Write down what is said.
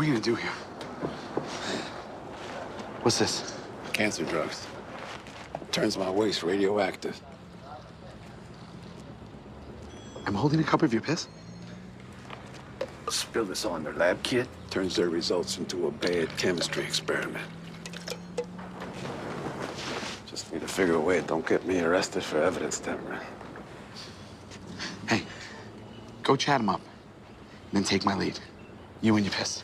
are we gonna do here? What's this? Cancer drugs. Turns my waste radioactive. I'm holding a cup of your piss? Spill this on their lab kit. Turns their results into a bad chemistry experiment. Just need to figure a way it don't get me arrested for evidence tampering. Hey, go chat him up. Then take my lead. You and your piss.